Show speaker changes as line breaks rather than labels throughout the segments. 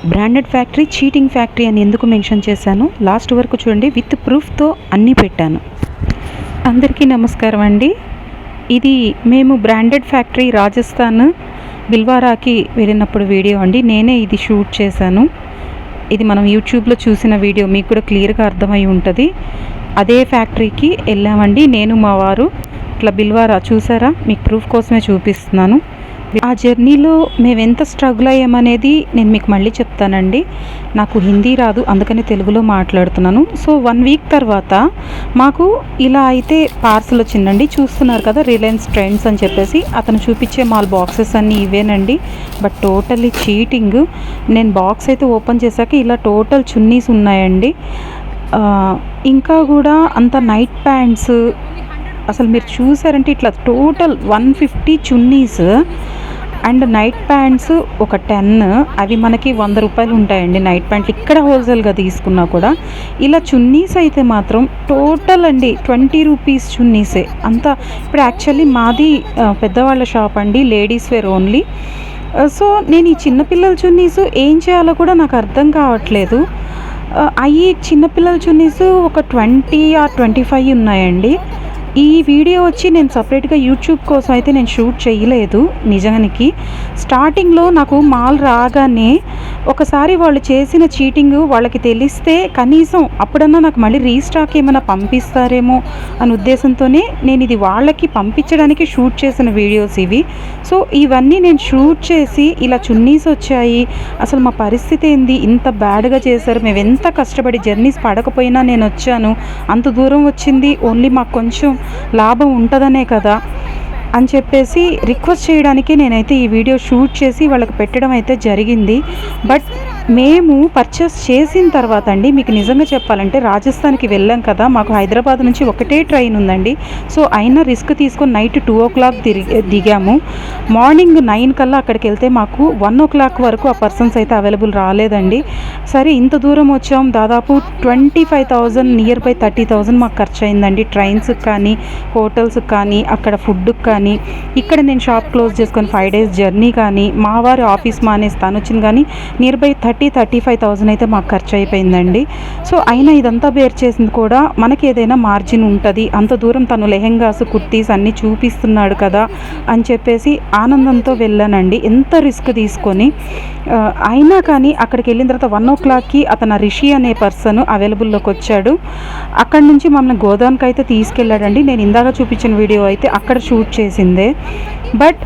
Branded factory, cheating factory అని ఎందుకు mention చేశాను లాస్ట్ వరకు చూడండి. విత్ ప్రూఫ్తో అన్నీ పెట్టాను. అందరికీ నమస్కారం అండి. ఇది మేము బ్రాండెడ్ ఫ్యాక్టరీ రాజస్థాన్ బిల్వారాకి వెళ్ళినప్పుడు వీడియో అండి. నేనే ఇది షూట్ చేశాను. ఇది మనం యూట్యూబ్లో చూసిన వీడియో, మీకు కూడా క్లియర్గా అర్థమై ఉంటుంది. అదే ఫ్యాక్టరీకి వెళ్ళామండి నేను, మా వారు. ఇట్లా బిల్వారా చూసారా, మీకు ప్రూఫ్ కోసమే చూపిస్తున్నాను. ఆ జర్నీలో మేము ఎంత స్ట్రగుల్ అయ్యామనేది నేను మీకు మళ్ళీ చెప్తానండి. నాకు హిందీ రాదు, అందుకని తెలుగులో మాట్లాడుతున్నాను. సో 1 వీక్ తర్వాత మాకు ఇలా అయితే పార్సల్ వచ్చిందండి. చూస్తున్నారు కదా, రిలయన్స్ ట్రెండ్స్ అని చెప్పేసి అతను చూపించే మాల్ బాక్సెస్ అన్నీ ఇవేనండి. But totally cheating. నేను బాక్స్ అయితే ఓపెన్ చేశాక ఇలా టోటల్ చున్నీస్ ఉన్నాయండి. ఇంకా కూడా అంత నైట్ ప్యాంట్స్, అసలు మీరు చూసారంటే ఇట్లా total 150 chunnis and night pants ఒక 10. అవి మనకి 100 రూపాయలు ఉంటాయండి నైట్ ప్యాంట్లు, ఇక్కడ హోల్సేల్గా తీసుకున్నా కూడా. ఇలా చున్నీస్ అయితే మాత్రం టోటల్ అండి 20 రూపీస్ చున్నీసే అంతా. ఇప్పుడు యాక్చువల్లీ మాది పెద్దవాళ్ళ షాప్ అండి, లేడీస్ వేర్ ఓన్లీ. సో నేను ఈ చిన్నపిల్లల చున్నీస్ ఏం చేయాలో కూడా నాకు అర్థం కావట్లేదు. అవి చిన్నపిల్లల చున్నీస్ ఒక 20 or 25 ఉన్నాయండి. ఈ వీడియో వచ్చి నేను సపరేట్గా యూట్యూబ్ కోసం అయితే నేను షూట్ చేయలేదు. నిజానికి స్టార్టింగ్లో నాకు మాల్ రాగానే ఒకసారి వాళ్ళు చేసిన చీటింగ్ వాళ్ళకి తెలిస్తే కనీసం అప్పుడన్నా నాకు మళ్ళీ రీస్టాక్ ఏమైనా పంపిస్తారేమో అనే ఉద్దేశంతోనే నేను ఇది వాళ్ళకి పంపించడానికి షూట్ చేసిన వీడియోస్ ఇవి. సో ఇవన్నీ నేను షూట్ చేసి ఇలా చున్నీస్ వచ్చాయి, అసలు మా పరిస్థితి ఏంది, ఇంత బ్యాడ్గా చేశారు, మేము ఎంత కష్టపడి జర్నీస్ పడకపోయినా నేను వచ్చాను, అంత దూరం వచ్చింది ఓన్లీ మాకు కొంచెం లాభం ఉంటుందనే కదా అని చెప్పేసి రిక్వెస్ట్ చేయడానికి నేనైతే ఈ వీడియో షూట్ చేసి వాళ్ళకి పెట్టడం అయితే జరిగింది. బట్ మేము పర్చేస్ చేసిన తర్వాత అండి, మీకు నిజంగా చెప్పాలంటే రాజస్థాన్కి వెళ్ళాం కదా, మాకు హైదరాబాద్ నుంచి ఒకటే ట్రైన్ ఉందండి. సో అయినా రిస్క్ తీసుకొని నైట్ 2 o'clock దిగాము. మార్నింగ్ 9 కల్లా అక్కడికి వెళ్తే మాకు 1 o'clock వరకు ఆ పర్సన్స్ అయితే అవైలబుల్ రాలేదండి. సరే ఇంత దూరం వచ్చాం, దాదాపు 25,000 నియర్ బై 30,000 మాకు ఖర్చు అయిందండి. ట్రైన్స్కి కానీ, హోటల్స్కి కానీ, అక్కడ ఫుడ్కి కానీ. ఇక్కడ నేను షాప్ క్లోజ్ చేసుకొని 5 days జర్నీ కానీ, మా వారి ఆఫీస్ మానేసి తను వచ్చింది కానీ నియర్ బై 30,000-35,000 అయితే మాకు ఖర్చు అయిపోయిందండి. సో అయినా ఇదంతా బేర్ చేసింది కూడా మనకి ఏదైనా మార్జిన్ ఉంటుంది, అంత దూరం తను లెహెంగాస్, కుర్తీస్ అన్నీ చూపిస్తున్నాడు కదా అని చెప్పేసి ఆనందంతో వెళ్ళానండి, ఎంత రిస్క్ తీసుకొని. అయినా కానీ అక్కడికి వెళ్ళిన తర్వాత 1 o'clockకి అతను రిషి అనే పర్సన్ అవైలబుల్లోకి వచ్చాడు. అక్కడి నుంచి మమ్మల్ని గోదాన్కి అయితే తీసుకెళ్ళాడండి. నేను ఇందాక చూపించిన వీడియో అయితే అక్కడ షూట్ చేసిందే. బట్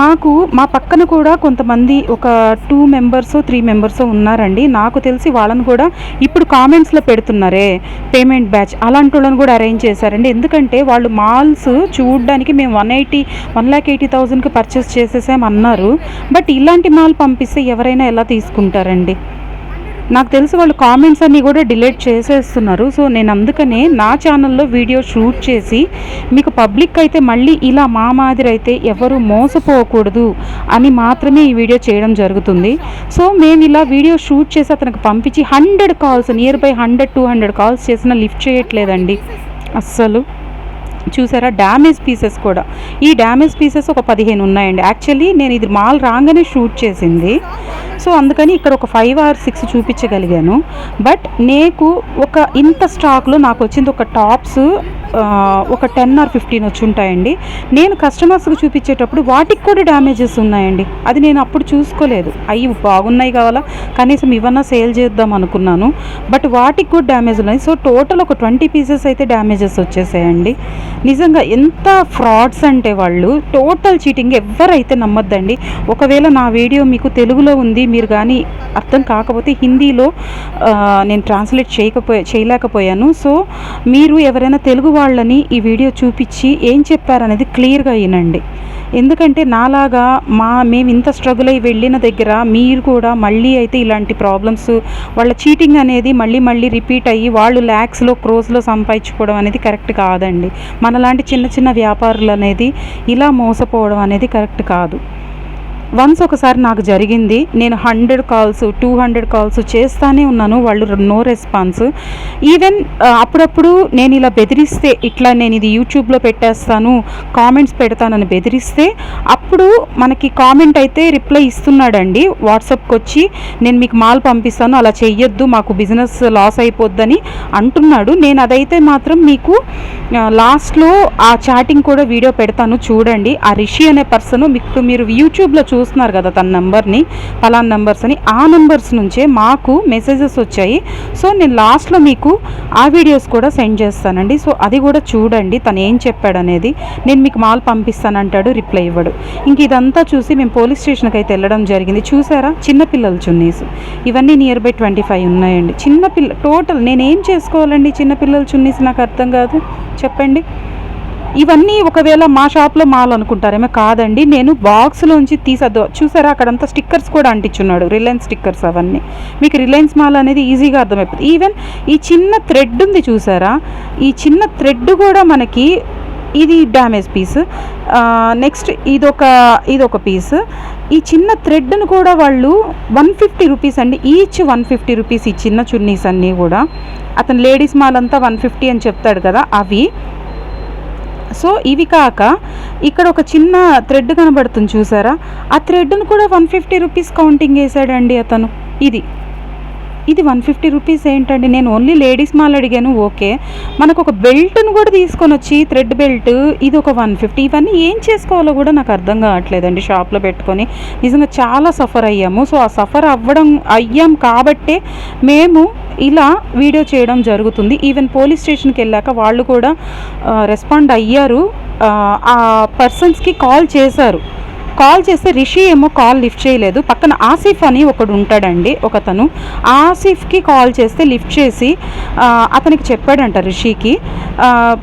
మాకు మా పక్కన కూడా కొంతమంది ఒక 2 members 3 members ఉన్నారండి. నాకు తెలిసి వాళ్ళని కూడా ఇప్పుడు కామెంట్స్లో పెడుతున్నారే పేమెంట్ బ్యాచ్, అలాంటి వాళ్ళని కూడా అరేంజ్ చేశారండి. ఎందుకంటే వాళ్ళు మాల్స్ చూడడానికి మేము 1,80,000కి పర్చేస్ చేసేసామన్నారు. బట్ ఇలాంటి మాల్ పంపిస్తే ఎవరైనా ఎలా తీసుకుంటారండి? నాకు తెలిసి వాళ్ళు కామెంట్స్ అన్నీ కూడా డిలీట్ చేసేస్తున్నారు. సో నేను అందుకనే నా ఛానల్లో వీడియో షూట్ చేసి మీకు పబ్లిక్ అయితే మళ్ళీ ఇలా మా మాదిరి అయితే ఎవరు మోసపోకూడదు అని మాత్రమే ఈ వీడియో చేయడం జరుగుతుంది. సో మేము ఇలా వీడియో షూట్ చేసి అతనికి పంపించి 100 calls, నియర్ బై 100-200 calls చేసినా లిఫ్ట్ చేయట్లేదండి అస్సలు. చూసారా, డ్యామేజ్ పీసెస్ కూడా. ఈ డ్యామేజ్ పీసెస్ ఒక 15 ఉన్నాయండి. యాక్చువల్లీ నేను ఇది మాల్ రాగానే షూట్ చేసింది, సో అందుకని ఇక్కడ ఒక 5 or 6 చూపించగలిగాను. బట్ నేను ఒక ఇంత స్టాక్లో నాకు వచ్చింది ఒక టాప్స్ ఒక 10 or 15 వచ్చి ఉంటాయండి. నేను కస్టమర్స్కి చూపించేటప్పుడు వాటికి కూడా డ్యామేజెస్ ఉన్నాయండి. అది నేను అప్పుడు చూసుకోలేదు. అవి బాగున్నాయి కావాలా, కనీసం ఇవన్నా సేల్ చేద్దాం అనుకున్నాను. బట్ వాటికి కూడా డ్యామేజ్ ఉన్నాయి. సో టోటల్ ఒక 20 pieces అయితే డ్యామేజెస్ వచ్చేసాయండి. నిజంగా ఎంత ఫ్రాడ్స్ అంటే వాళ్ళు టోటల్ చీటింగ్. ఎవరైతే నమ్మొద్దండి. ఒకవేళ నా వీడియో మీకు తెలుగులో ఉంది, మీరు కానీ అర్థం కాకపోతే హిందీలో నేను ట్రాన్స్లేట్ చేయలేకపోయాను. సో మీరు ఎవరైనా తెలుగు వాళ్ళని ఈ వీడియో చూపించి ఏం చెప్పారనేది క్లియర్గా వినండి. ఎందుకంటే నాలాగా మేము ఇంత స్ట్రగుల్ అయ్యి వెళ్ళిన దగ్గర మీరు కూడా మళ్ళీ అయితే ఇలాంటి ప్రాబ్లమ్స్, వాళ్ళ చీటింగ్ అనేది మళ్ళీ రిపీట్ అయ్యి వాళ్ళు ల్యాక్స్లో, క్రోస్లో సంపాదించుకోవడం అనేది కరెక్ట్ కాదండి. మనలాంటి చిన్న చిన్న వ్యాపారులు అనేది ఇలా మోసపోవడం అనేది కరెక్ట్ కాదు. వన్స్ ఒకసారి నాకు జరిగింది, నేను 100 కాల్స్ 200 కాల్స్ చేస్తానే ఉన్నాను, వాళ్ళు నో రెస్పాన్స్. ఈవెన్ అప్పుడప్పుడు నేను ఇలా బెదిరిస్తే, ఇట్లా నేను ఇది యూట్యూబ్లో పెట్టేస్తాను, కామెంట్స్ పెడతానని బెదిరిస్తే అప్పుడు మనకి కామెంట్ అయితే రిప్లై ఇస్తున్నాడండి వాట్సాప్కి వచ్చి, నేను మీకు మాల్ పంపిస్తాను, అలా చెయ్యొద్దు, మాకు బిజినెస్ లాస్ అయిపోద్దని అంటున్నాడు. నేను అదైతే మాత్రం మీకు లాస్ట్లో ఆ చాటింగ్ కూడా వీడియో పెడతాను చూడండి. ఆ రిషి అనే పర్సన్ మీకు మీరు యూట్యూబ్లో చూస్తున్నారు కదా తన నెంబర్ని, పలానా నెంబర్స్ అని, ఆ నెంబర్స్ నుంచే మాకు మెసేజెస్ వచ్చాయి. సో నేను లాస్ట్లో మీకు ఆ వీడియోస్ కూడా సెండ్ చేస్తానండి. సో అది కూడా చూడండి తను ఏం చెప్పాడు అనేది. నేను మీకు మాల్ పంపిస్తానంటాడు, రిప్లై ఇవ్వడు. ఇంక ఇదంతా చూసి మేము పోలీస్ స్టేషన్కి అయితే వెళ్ళడం జరిగింది. చూసారా చిన్నపిల్లల చున్నీస్, ఇవన్నీ నియర్ బై 25 ఉన్నాయండి. చిన్నపిల్ల టోటల్ నేనేం చేసుకోవాలండి చిన్నపిల్లల చున్నీస్, నాకు అర్థం కాదు, చెప్పండి. ఇవన్నీ ఒకవేళ మా షాప్లో మాల్ అనుకుంటారేమో, కాదండి, నేను బాక్స్లోంచి తీసద్దు. చూసారా అక్కడంతా స్టిక్కర్స్ కూడా అంటించున్నాడు, రిలయన్స్ స్టిక్కర్స్. అవన్నీ మీకు రిలయన్స్ మాల్ అనేది ఈజీగా అర్థమైపోతుంది. ఈవెన్ ఈ చిన్న థ్రెడ్ ఉంది చూసారా, ఈ చిన్న థ్రెడ్ కూడా మనకి ఇది డ్యామేజ్ పీస్. నెక్స్ట్ ఇదొక పీస్. ఈ చిన్న థ్రెడ్ను కూడా వాళ్ళు 150 రూపీస్ అండి, ఈచ్ 150 రూపీస్. ఈ చిన్న చున్నీస్ అన్నీ కూడా అతను లేడీస్ మాల్ అంతా 150 అని చెప్తాడు కదా, అవి. సో ఇవి కాక ఇక్కడ ఒక చిన్న థ్రెడ్ కనబడుతుంది చూసారా, ఆ థ్రెడ్ను కూడా 150 రూపీస్ కౌంటింగ్ వేసాడండి అతను. ఇది 150 రూపీస్ ఏంటండి, నేను ఓన్లీ లేడీస్ మాల్ అడిగాను, ఓకే. మనకు ఒక బెల్ట్ను కూడా తీసుకొని వచ్చి, థ్రెడ్ బెల్ట్, ఇది ఒక 150. ఇవన్నీ ఏం చేసుకోవాలో కూడా నాకు అర్థం కావట్లేదండి షాప్లో పెట్టుకొని. నిజంగా చాలా సఫర్ అయ్యాము. సో ఆ సఫర్ అయ్యాం కాబట్టే మేము ఇలా వీడియో చేయడం జరుగుతుంది. ఈవెన్ పోలీస్ స్టేషన్కి వెళ్ళాక వాళ్ళు కూడా రెస్పాండ్ అయ్యారు. ఆ పర్సన్స్కి కాల్ చేస్తే రిషి ఏమో కాల్ లిఫ్ట్ చేయలేదు. పక్కన ఆసిఫ్ అని ఒకడు ఉంటాడండి, ఒకతను. ఆసిఫ్కి కాల్ చేస్తే లిఫ్ట్ చేసి అతనికి చెప్పాడంట రిషికి.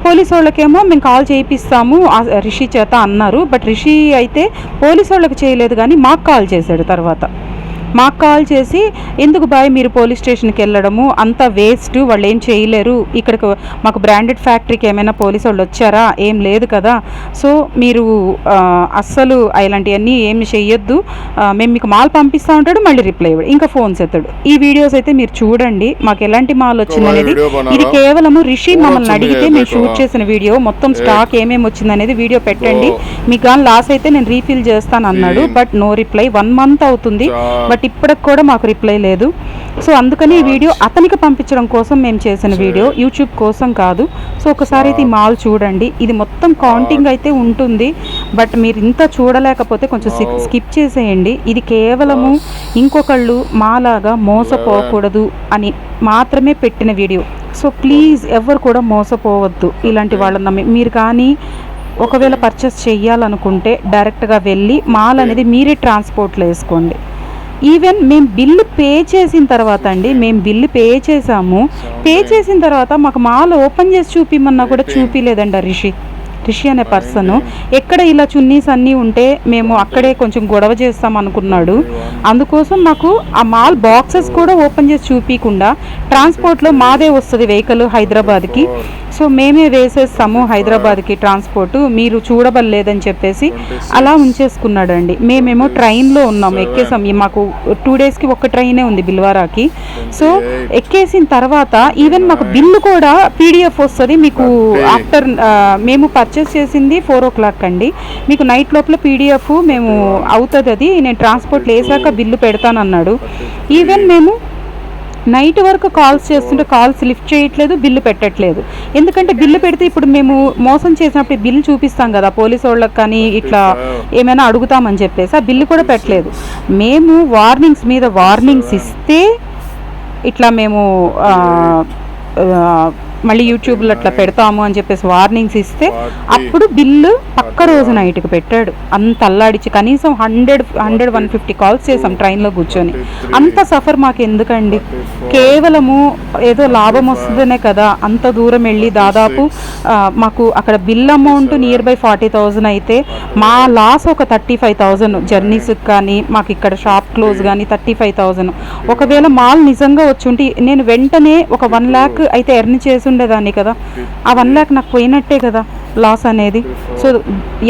పోలీసు వాళ్ళకేమో మేము కాల్ చేయిస్తాము రిషి చేత అన్నారు. బట్ రిషి అయితే పోలీసు వాళ్ళకి చేయలేదు, కానీ మాకు కాల్ చేశాడు. తర్వాత మాకు కాల్ చేసి, ఎందుకు బాయ్ మీరు పోలీస్ స్టేషన్కి వెళ్ళడము, అంత వేస్ట్, వాళ్ళు ఏం చేయలేరు, ఇక్కడికి మాకు బ్రాండెడ్ ఫ్యాక్టరీకి ఏమైనా పోలీసు వాళ్ళు వచ్చారా, ఏం లేదు కదా, సో మీరు అస్సలు ఇలాంటివన్నీ ఏమి చెయ్యొద్దు, మేము మీకు మాల్ పంపిస్తూ ఉంటాడు, మళ్ళీ రిప్లై ఇవ్వడు, ఇంకా ఫోన్స్ ఎత్తాడు. ఈ వీడియోస్ అయితే మీరు చూడండి, మాకు ఎలాంటి మాల్ వచ్చిందనేది. ఇది కేవలము రిషి మమ్మల్ని అడిగితే మేము షూట్ చేసిన వీడియో, మొత్తం స్టాక్ ఏమేమి వచ్చిందనేది వీడియో పెట్టండి, మీకు కానీ లాస్ అయితే నేను రీఫిల్ చేస్తాను అన్నాడు. But no reply. 1 మంత్ అవుతుంది, బట్ ఇప్పటికి కూడా మాకు రిప్లై లేదు. సో అందుకని ఈ వీడియో అతనికి పంపించడం కోసం మేము చేసిన వీడియో, యూట్యూబ్ కోసం కాదు. సో ఒకసారి అయితే ఈ మాల్ చూడండి, ఇది మొత్తం కౌంటింగ్ అయితే ఉంటుంది, బట్ మీరు ఇంత చూడలేకపోతే కొంచెం స్కిప్ చేసేయండి. ఇది కేవలము ఇంకొకళ్ళు మాలాగా మోసపోకూడదు అని మాత్రమే పెట్టిన వీడియో. సో ప్లీజ్ ఎవరు కూడా మోసపోవద్దు ఇలాంటి వాళ్ళని నమ్మి. మీరు కానీ ఒకవేళ పర్చేస్ చేయాలనుకుంటే డైరెక్ట్గా వెళ్ళి మాల్ అనేది మీరే ట్రాన్స్పోర్ట్లో వేసుకోండి. ఈవెన్ మేము బిల్లు పే చేసిన తర్వాత అండి, మేము బిల్లు పే చేసిన తర్వాత మాకు మాల్ ఓపెన్ చేసి చూపిమన్నా కూడా చూపిలేదండి రిషి అనే పర్సన్. ఎక్కడ ఇలా చున్నీస్ అన్నీ ఉంటే మేము అక్కడే కొంచెం గొడవ చేస్తాం అనుకున్నాడు. అందుకోసం నాకు ఆ మాల్ బాక్సెస్ కూడా ఓపెన్ చేసి చూపించకుండా ట్రాన్స్పోర్ట్లో మాదే వస్తుంది వెహికల్ హైదరాబాద్కి, సో మేమే వేసేస్తాము హైదరాబాద్కి ట్రాన్స్పోర్ట్, మీరు చూడబడలేదని చెప్పేసి అలా ఉంచేసుకున్నాడండి. మేమేమో ట్రైన్లో ఉన్నాము, ఎక్కేసాం. మాకు 2 డేస్కి ఒక ట్రైనే ఉంది బిల్వారాకి. సో ఎక్కేసిన తర్వాత ఈవెన్ మాకు బిల్లు కూడా PDF వస్తుంది మీకు ఆఫ్టర్, మేము పర్చేస్ చేసింది 4 o'clock అండి, మీకు నైట్ లోపల PDF మేము అవుతుంది, అది నేను ట్రాన్స్పోర్ట్లో వేసాక బిల్లు పెడతానన్నాడు. ఈవెన్ మేము నైట్ వరకు కాల్స్ చేస్తుంటే కాల్స్ లిఫ్ట్ చేయట్లేదు, బిల్లు పెట్టట్లేదు. ఎందుకంటే బిల్లు పెడితే ఇప్పుడు మేము మోసం చేసినప్పుడు బిల్లు చూపిస్తాం కదా పోలీసు వాళ్ళకి, కానీ ఇట్లా ఏమైనా అడుగుతామని చెప్పేసి ఆ బిల్లు కూడా పెట్టలేదు. మేము వార్నింగ్స్ మీద వార్నింగ్స్ ఇస్తే ఇట్లా మేము మళ్ళీ యూట్యూబ్లో అట్లా పెడతాము అని చెప్పేసి వార్నింగ్స్ ఇస్తే అప్పుడు బిల్లు పక్క రోజు నైట్కి పెట్టాడు. అంత అల్లాడిచ్చి కనీసం 100-150 కాల్స్ చేసాం ట్రైన్లో కూర్చొని. అంత సఫర్ మాకు ఎందుకండి, కేవలము ఏదో లాభం వస్తుందనే కదా అంత దూరం వెళ్ళి. దాదాపు మాకు అక్కడ బిల్ అమౌంట్ నియర్ బై 40,000 అయితే మా లాస్ ఒక 35,000 జర్నీస్కి కానీ, మాకు ఇక్కడ షాప్ క్లోజ్ కానీ 35,000. ఒకవేళ మాల్ నిజంగా వచ్చుంటే నేను వెంటనే ఒక 1 lakh అయితే ఎర్న్ చేసి ఉండేదాన్ని కదా, ఆ 1 lakh నాకు పోయినట్టే కదా. లాస్ అనేది. సో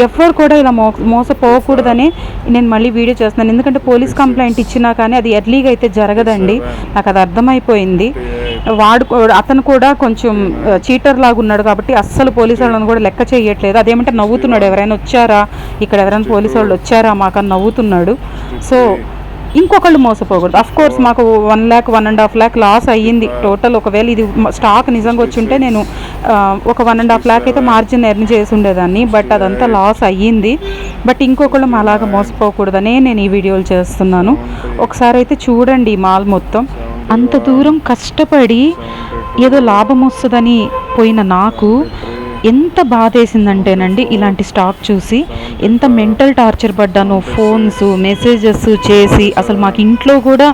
ఎవరు కూడా ఇలా మోసపోకూడదని నేను మళ్ళీ వీడియో చేస్తున్నాను. ఎందుకంటే పోలీస్ కంప్లైంట్ ఇచ్చినా కానీ అది ఎర్లీగా అయితే జరగదండి. నాకు అది అర్థమైపోయింది. అతను కూడా కొంచెం చీటర్ లాగా ఉన్నాడు కాబట్టి అస్సలు పోలీసు వాళ్ళని కూడా లెక్క చేయట్లేదు. అదేమంటే నవ్వుతున్నాడు, ఎవరైనా వచ్చారా ఇక్కడ, ఎవరైనా పోలీసు వాళ్ళు వచ్చారా మాకు నవ్వుతున్నాడు. సో ఇంకొకళ్ళు మోసపోకూడదు. అఫ్ కోర్స్ మాకు 1 lakh 1.5 lakh లాస్ అయ్యింది టోటల్. ఒకవేళ ఇది స్టాక్ నిజంగా వచ్చి ఉంటే నేను ఒక 1.5 lakh అయితే మార్జిన్ ఎర్న్ చేసి ఉండేదాన్ని. బట్ అదంతా లాస్ అయ్యింది. బట్ ఇంకొకళ్ళు అలాగా మోసపోకూడదనే నేను ఈ వీడియోలు చేస్తున్నాను. ఒకసారి అయితే చూడండి ఈ మాల్ మొత్తం. అంత దూరం కష్టపడి ఏదో లాభం వస్తుందని పోయిన నాకు ఎంత బాధేసిందంటేనండి, ఇలాంటి స్టాక్ చూసి ఎంత మెంటల్ టార్చర్ పడ్డాను. ఫోన్స్ మెసేజెస్ చేసి అసలు మాకు ఇంట్లో కూడా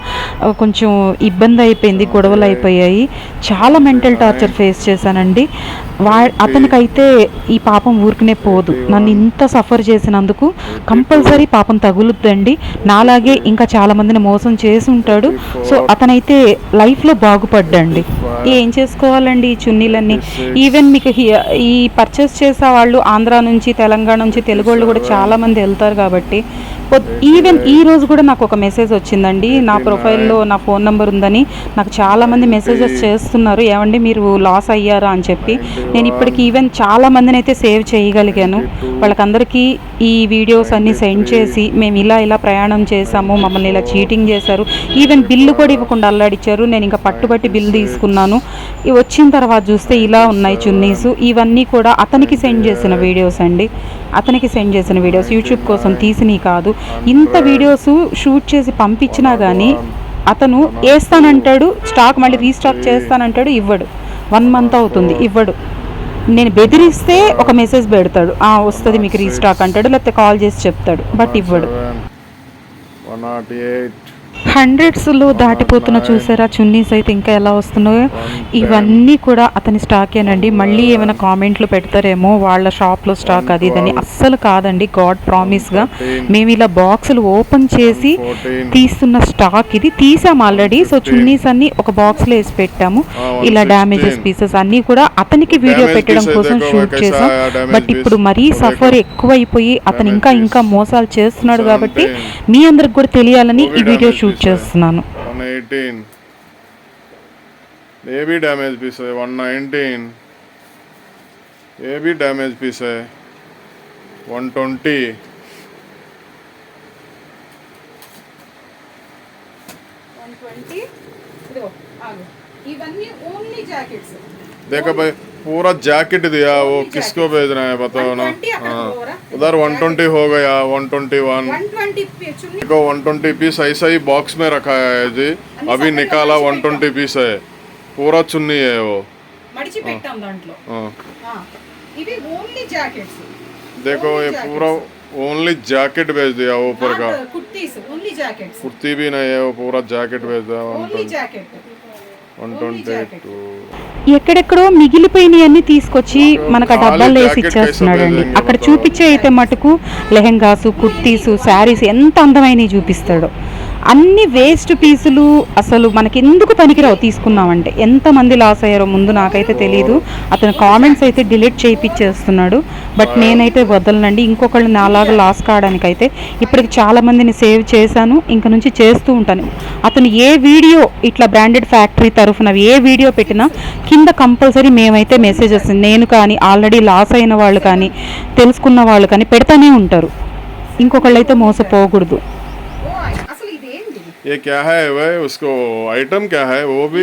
కొంచెం ఇబ్బంది అయిపోయింది, గొడవలు అయిపోయాయి. చాలా మెంటల్ టార్చర్ ఫేస్ చేశానండి. అతనికైతే ఈ పాపం ఊరికనే పోదు. నన్ను ఇంత సఫర్ చేసినందుకు కంపల్సరీ పాపం తగులుద్దండి. నాలాగే ఇంకా చాలామందిని మోసం చేసి ఉంటాడు. సో అతనైతే లైఫ్లో బాగుపడ్డండి. ఏం చేసుకోవాలండి ఈ చున్నీలన్నీ. ఈవెన్ మీకు ఈ పర్చేస్ చేసే వాళ్ళు ఆంధ్ర నుంచి, తెలంగాణ నుంచి, తెలుగు వాళ్ళు కూడా చాలామంది వెళ్తారు కాబట్టి ఈవెన్ ఈ రోజు కూడా నాకు ఒక మెసేజ్ వచ్చిందండి. నా ప్రొఫైల్లో నా ఫోన్ నెంబర్ ఉందని నాకు చాలామంది మెసేజెస్ చేస్తున్నారు, ఏమండి మీరు లాస్ అయ్యారా అని చెప్పి. నేను ఇప్పటికి ఈవెన్ చాలామందిని అయితే సేవ్ చేయగలిగాను. వాళ్ళకందరికీ ఈ వీడియోస్ అన్నీ సెండ్ చేసి మేము ఇలా ప్రయాణం చేసాము, మమ్మల్ని ఇలా చీటింగ్ చేశారు, ఈవెన్ బిల్లు కూడా ఇవ్వకుండా అల్లాడిచ్చారు. నేను ఇంకా పట్టుబట్టి బిల్లు తీసుకున్నాను. వచ్చిన తర్వాత చూస్తే ఇలా ఉన్నాయి చున్నీస్. ఇవన్నీ కూడా అతనికి సెండ్ చేసిన వీడియోస్ అండి. అతనికి సెండ్ చేసిన వీడియోస్, యూట్యూబ్ కోసం తీసినవి కాదు. ఇంత వీడియోస్ షూట్ చేసి పంపించినా కానీ అతను వేస్తానంటాడు, స్టాక్ మళ్ళీ రీస్టాక్ చేస్తానంటాడు, ఇవ్వడు. 1 month అవుతుంది, ఇవ్వడు. నేను బెదిరిస్తే ఒక మెసేజ్ పెడతాడు, వస్తుంది మీకు రీస్టాక్ అంటాడు, లేకపోతే కాల్ చేసి చెప్తాడు, బట్ ఇవ్వడు. 100sలో దాటిపోతున్న చూసారా చున్నీస్ అయితే ఇంకా ఎలా వస్తున్నాయో. ఇవన్నీ కూడా అతని స్టాకేనండి. మళ్ళీ ఏమైనా కామెంట్లు పెడతారేమో వాళ్ళ షాప్లో స్టాక్ అది ఇదని. అస్సలు కాదండి, గాడ్ ప్రామిస్గా మేము ఇలా బాక్సులు ఓపెన్ చేసి తీస్తున్న స్టాక్ ఇది. తీసాము ఆల్రెడీ. సో చున్నీస్ అన్నీ ఒక బాక్స్లో వేసి పెట్టాము. ఇలా డ్యామేజెస్ పీసెస్ అన్నీ కూడా అతనికి వీడియో పెట్టడం కోసం షూట్ చేసాం. బట్ ఇప్పుడు మరీ సఫర్ ఎక్కువ అయిపోయి అతను ఇంకా మోసాలు చేస్తున్నాడు కాబట్టి మీ అందరికి కూడా తెలియాలని ఈ వీడియో షూట్ చేస్తున్నాను.
118 ये भी डैमेज पीस है. 119 ये भी डैमेज पीस है. 120
इवన్నీ ఓన్లీ జాకెట్స్.
देखो भाई पूरा जैकेट दिया, वो किसको भेज रहे हैं बताओ ना. उधर 120 हो गया. 121 देखो 120 पीस ऐसा ही बॉक्स में रखा है जी. अभी निकाला 120 पीस है. पूरा चुन्नी है वो. देखो ये पूरा ओनली जैकेट भेज दिया ऊपर का. कुर्ती भी नहीं है, वो पूरा जैकेट भेज दिया. 122
ఎక్కడెక్కడో మిగిలిపోయినవన్నీ తీసుకొచ్చి మనకు ఆ డబ్బాల్లో వేసి ఇచ్చేస్తున్నాడండి. అక్కడ చూపించే అయితే మటుకు లెహెంగాసు, కుర్తీసు, శారీస్ ఎంత అందమైనవి చూపిస్తాడో. అన్ని వేస్ట్ పీసులు, అసలు మనకి ఎందుకు పనికిరావు తీసుకున్నామంటే. ఎంతమంది లాస్ అయ్యారో ముందు నాకైతే తెలియదు. అతను కామెంట్స్ అయితే డిలీట్ చేయించేస్తున్నాడు. బట్ నేనైతే వదలనండి. ఇంకొకళ్ళు నాలాగా లాస్ కావడానికైతే ఇప్పటికి చాలామందిని సేవ్ చేశాను, ఇంక నుంచి చేస్తూ ఉంటాను. అతను ఏ వీడియో ఇట్లా బ్రాండెడ్ ఫ్యాక్టరీ తరఫున ఏ వీడియో పెట్టినా కింద కంపల్సరీ మేమైతే మెసేజెస్, నేను కానీ ఆల్రెడీ లాస్ అయిన వాళ్ళు కానీ తెలుసుకున్న వాళ్ళు కానీ పెడతానే ఉంటారు. ఇంకొకళ్ళు అయితే మోసపోకూడదు.
ये क्या है भाई, उसको आइटम क्या है वो भी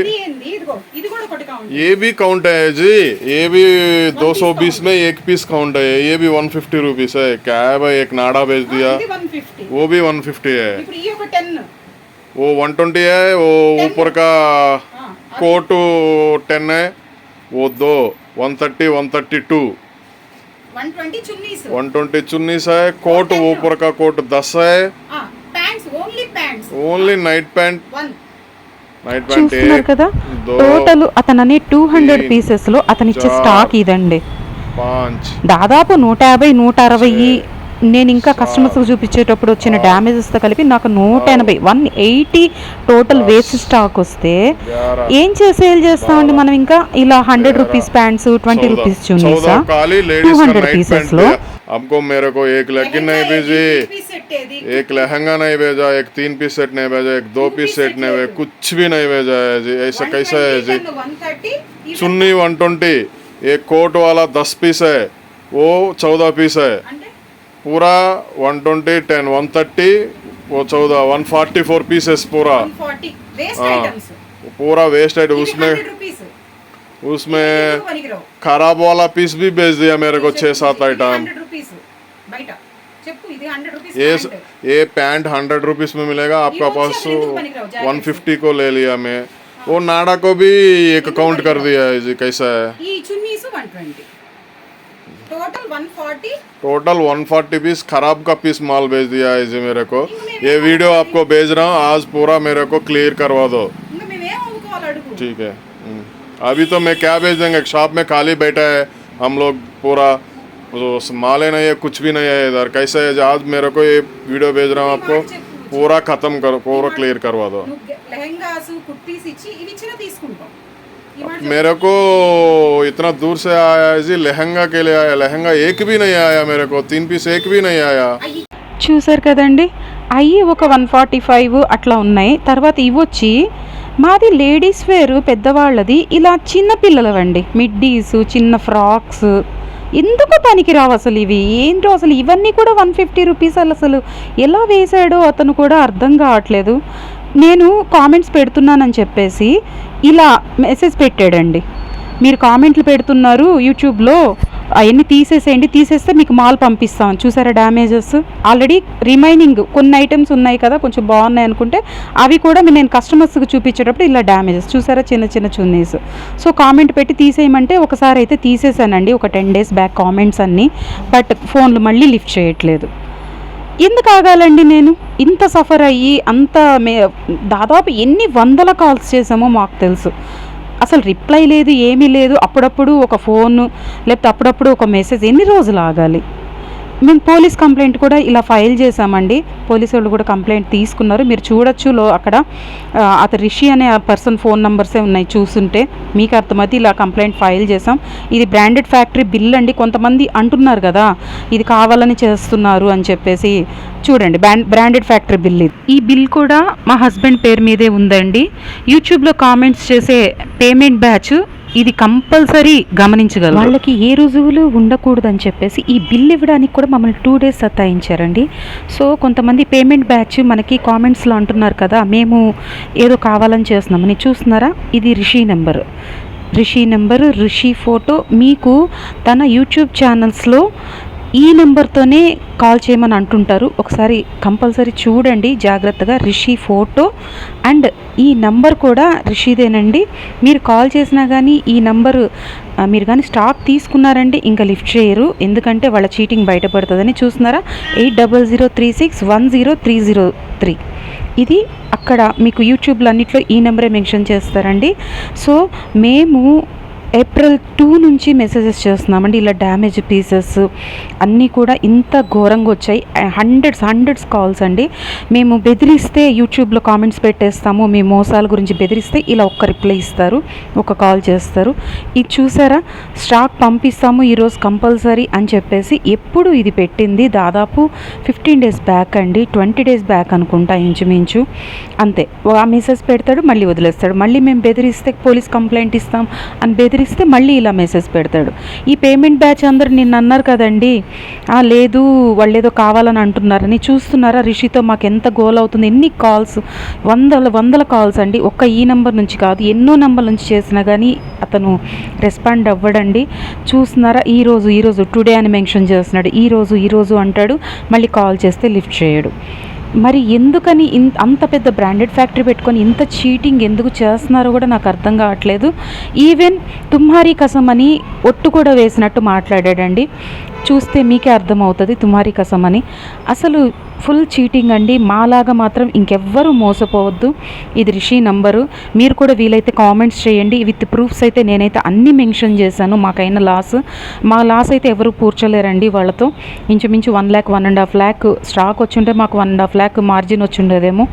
ये भी काउंट है जी. ये भी 220 में एक पीस काउंट है. ये भी 150 रुपीस है. क्या है भाई, एक नाड़ा भेज दिया, वो भी 150 है. वो 120 है. वो ऊपर का कोट 10 है. वो 130 132 120 चुन्नीस है. कोट ऊपर का कोट 10 है. ఓన్లీ నైట్ ప్యాంట్
చూస్తున్నారు కదా. టోటల్ అతననే 200 పీసెస్ లో అతనిచ్చే స్టాక్ ఇదండి. దాదాపు 150 160 నేను ఇంకా కస్టమర్స్కి చూపించేటప్పుడు వచ్చిన డ్యామేజెస్తో కలిపి నాకు 180 180 టోటల్ వేస్ట్ స్టాక్ వస్తే ఏం సేల్ చేస్తామండి మనం. ఇంకా ఇలా 100 రూపీస్ ప్యాంట్స్, 20 రూపీస్ చున్నీసా, 200 పీసెస్లో
हमको मेरे को एक लेगिन नहीं भेजी, एक लहंगा नहीं भेजा, एक 3 पीस सेट नहीं भेजा, एक 2 पीस सेट नहीं भेजा, कुछ भी नहीं भेजा है जी. ऐसा कैसा है जी. चुन्नी 120, एक कोट वाला 10 पीस है, वो 14 पीस है. पूरा 120 10 130 वो 14 144 पीसेस पूरा. पूरा वेस्ट है. उसमें खराब वाला पीस भी बेच दिया मेरे को 6-7 आइटम. ये पैंट 100 रुपीस में मिलेगा, आपका पास 150 को ले लिया मैं. वो नाड़ा को भी एक काउंट कर दिया है जी. कैसा है टोटल 140 पीस खराब का पीस माल भेज दिया है जी मेरे को. ये वीडियो आपको भेज रहा हूँ, आज पूरा मेरे को क्लियर करवा दो. ठीक है. अभी तो मैं क्या भेज देंगे, शॉप में खाली बैठा है हम लोग, पूरा माले नहीं है, कुछ भी नहीं है इधर. कैसे है आज मेरे को ये वीडियो भेज रहा हूँ आपको, पूरा खत्म करो, पूरा क्लियर करवा दो. मेरे को इतना दूर से आया है जी, लहंगा के लिए आया. लहंगा एक भी नहीं आया मेरे को, 3 पीस एक भी नहीं आया.
చూసారు కదండి, అవి ఒక 145 అట్లా ఉన్నాయి. తర్వాత ఇవి వచ్చి మాది లేడీస్ వేర్ పెద్దవాళ్ళది, ఇలా చిన్న పిల్లలవండి, మిడ్డీస్, చిన్న ఫ్రాక్స్. ఎందుకు పనికి రావు అసలు ఇవి. ఏంటో అసలు ఇవన్నీ కూడా 150 రూపీస్. అసలు ఎలా వేసాడో అతను కూడా అర్థం కావట్లేదు. నేను కామెంట్స్ పెడుతున్నానని చెప్పేసి ఇలా మెసేజ్ పెట్టాడండి. మీరు కామెంట్లు పెడుతున్నారు యూట్యూబ్లో, అవన్నీ తీసేసేయండి, తీసేస్తే మీకు మాల్ పంపిస్తాం. చూసారా డ్యామేజెస్. ఆల్రెడీ రిమైనింగ్ కొన్ని ఐటమ్స్ ఉన్నాయి కదా కొంచెం బాగున్నాయి అనుకుంటే, అవి కూడా నేను కస్టమర్స్కి చూపించేటప్పుడు ఇలా డ్యామేజెస్ చూసారా, చిన్న చిన్న చున్నీస్. సో కామెంట్ పెట్టి తీసేయమంటే ఒకసారి అయితే తీసేసానండి, ఒక 10 days బ్యాక్ కామెంట్స్ అన్నీ. బట్ ఫోన్లు మళ్ళీ లిఫ్ట్ చేయట్లేదు. ఎందుకు ఆగాలండి నేను ఇంత సఫర్ అయ్యి. దాదాపు ఎన్ని వందల కాల్స్ చేసామో మాకు తెలుసు. అసలు రిప్లై లేదు, ఏమీ లేదు. అప్పుడప్పుడు ఒక ఫోన్, లేకపోతే అప్పుడప్పుడు ఒక మెసేజ్. ఎన్ని రోజులు ఆగాలి. మేము పోలీస్ కంప్లైంట్ కూడా ఇలా ఫైల్ చేసామండి. పోలీసు వాళ్ళు కూడా కంప్లైంట్ తీసుకున్నారు. మీరు చూడొచ్చు అక్కడ అతను రిషి అనే ఆ పర్సన్ ఫోన్ నెంబర్సే ఉన్నాయి, చూస్తుంటే మీకు అర్థమైతే ఇలా కంప్లైంట్ ఫైల్ చేసాం. ఇది బ్రాండెడ్ ఫ్యాక్టరీ బిల్ అండి. కొంతమంది అంటున్నారు కదా ఇది కావాలని చేస్తున్నారు అని చెప్పేసి. చూడండి, బ్రాండెడ్ ఫ్యాక్టరీ బిల్ ఇది. ఈ బిల్ కూడా మా హస్బెండ్ పేరు మీదే ఉందండి. యూట్యూబ్లో కామెంట్స్ చేసే పేమెంట్ బ్యాచ్ ఇది కంపల్సరీ గమనించగలరు. వాళ్ళకి ఏ రుజువులు ఉండకూడదని చెప్పేసి ఈ బిల్ ఇవ్వడానికి కూడా మమ్మల్ని 2 days సతాయించారండి. సో కొంతమంది పేమెంట్ బ్యాచ్ మనకి కామెంట్స్లో అంటున్నారు కదా మేము ఏదో కావాలని చేస్తున్నామని. చూస్తున్నారా, ఇది రిషి నెంబరు, రిషి ఫోటో. మీకు తన యూట్యూబ్ ఛానల్స్లో ఈ నెంబర్తోనే కాల్ చేయమని అంటుంటారు. ఒకసారి కంపల్సరీ చూడండి జాగ్రత్తగా. రిషి ఫోటో అండ్ ఈ నంబర్ కూడా రిషిదేనండి. మీరు కాల్ చేసినా కానీ ఈ నంబరు మీరు కానీ స్టాక్ తీసుకున్నారంటే ఇంకా లిఫ్ట్ చేయరు, ఎందుకంటే వాళ్ళ చీటింగ్ బయటపడుతుందని. చూస్తున్నారా, 8003610303. ఇది అక్కడ మీకు యూట్యూబ్లో అన్నిట్లో ఈ నెంబరే మెన్షన్ చేస్తారండి. సో మేము April 2 నుంచి మెసేజెస్ చేస్తున్నామండి. ఇలా డ్యామేజ్ పీసెస్ అన్నీ కూడా ఇంత ఘోరంగా వచ్చాయి. హండ్రెడ్స్ కాల్స్ అండి. మేము బెదిరిస్తే యూట్యూబ్లో కామెంట్స్ పెట్టేస్తాము, మీ మోసాల గురించి బెదిరిస్తే ఇలా ఒక్క రిప్లై ఇస్తారు, ఒక కాల్ చేస్తారు. ఇది చూసారా, స్టాక్ పంపిస్తాము ఈరోజు కంపల్సరీ అని చెప్పేసి. ఎప్పుడు ఇది పెట్టింది దాదాపు 15 days బ్యాక్ అండి, 20 days బ్యాక్ అనుకుంటా ఇంచుమించు. అంతే, ఆ మెసేజ్ పెడతాడు మళ్ళీ వదిలేస్తాడు. మళ్ళీ మేము బెదిరిస్తే పోలీస్ కంప్లైంట్ ఇస్తాం అని బెదిరిస్తే మళ్ళీ ఇలా మెసేజ్ పెడతాడు. ఈ పేమెంట్ బ్యాచ్ అందరు నిన్న అన్నారు కదండి, లేదు వాళ్ళు ఏదో కావాలని అంటున్నారని. చూస్తున్నారా రిషితో మాకు ఎంత గోల్ అవుతుంది. ఎన్ని కాల్స్, వందల కాల్స్ అండి. ఒక్క ఈ నెంబర్ నుంచి కాదు, ఎన్నో నెంబర్ నుంచి చేసినా కానీ అతను రెస్పాండ్ అవ్వడండి. చూస్తున్నారా, ఈరోజు టుడే అని మెన్షన్ చేస్తున్నాడు. ఈరోజు అంటాడు, మళ్ళీ కాల్ చేస్తే లిఫ్ట్ చేయడు. మరి ఎందుకని అంత పెద్ద బ్రాండెడ్ ఫ్యాక్టరీ పెట్టుకొని ఇంత చీటింగ్ ఎందుకు చేస్తున్నారో కూడా నాకు అర్థం కావట్లేదు. ఈవెన్ తుమ్హారీ కసం అని ఒట్టు కూడా వేసినట్టు మాట్లాడాడండి. చూస్తే మీకే అర్థమవుతుంది తుమ్హారీ కసం అని. అసలు ఫుల్ చీటింగ్ అండి. మాలాగా మాత్రం ఇంకెవ్వరూ మోసపోవద్దు. ఇది రిషి నంబరు. మీరు కూడా వీలైతే కామెంట్స్ చేయండి. విత్ ప్రూఫ్స్ అయితే నేనైతే అన్నీ మెన్షన్ చేశాను. మాకైన మా లాస్ అయితే ఎవరు పూడ్చలేరండి వాళ్ళతో. ఇంచుమించు 1 lakh 1.5 lakh స్టాక్ వచ్చుంటే మాకు 1.5 lakh మార్జిన్ వచ్చిండేదేమో.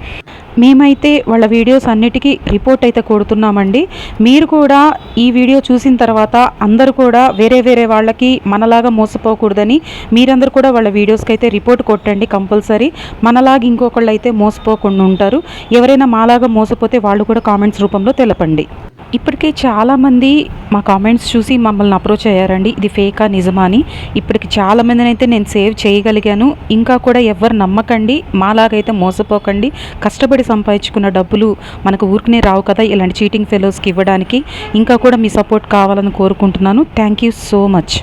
మేమైతే వాళ్ళ వీడియోస్ అన్నిటికీ రిపోర్ట్ అయితే కొడుతున్నామండి. మీరు కూడా ఈ వీడియో చూసిన తర్వాత అందరూ కూడా వేరే వాళ్ళకి మనలాగా మోసపోకూడదని మీరందరూ కూడా వాళ్ళ వీడియోస్కి అయితే రిపోర్ట్ కొట్టండి కంపల్సరీ. మనలాగా ఇంకొకళ్ళు అయితే మోసపోకుండా ఉంటారు. ఎవరైనా మాలాగా మోసపోతే వాళ్ళు కూడా కామెంట్స్ రూపంలో తెలపండి. ఇప్పటికే చాలామంది మా కామెంట్స్ చూసి మమ్మల్ని అప్రోచ్ అయ్యారండి, ఇది ఫేకా నిజమా అని. ఇప్పటికి చాలామందిని అయితే నేను సేవ్ చేయగలిగాను. ఇంకా కూడా ఎవరు నమ్మకండి, మాలాగైతే మోసపోకండి. కష్టపడి సంపాదించుకున్న డబ్బులు మనకు ఊరికనే రావు కదా ఇలాంటి చీటింగ్ ఫెలోస్కి ఇవ్వడానికి. ఇంకా కూడా మీ సపోర్ట్ కావాలని కోరుకుంటున్నాను. Thank you so much.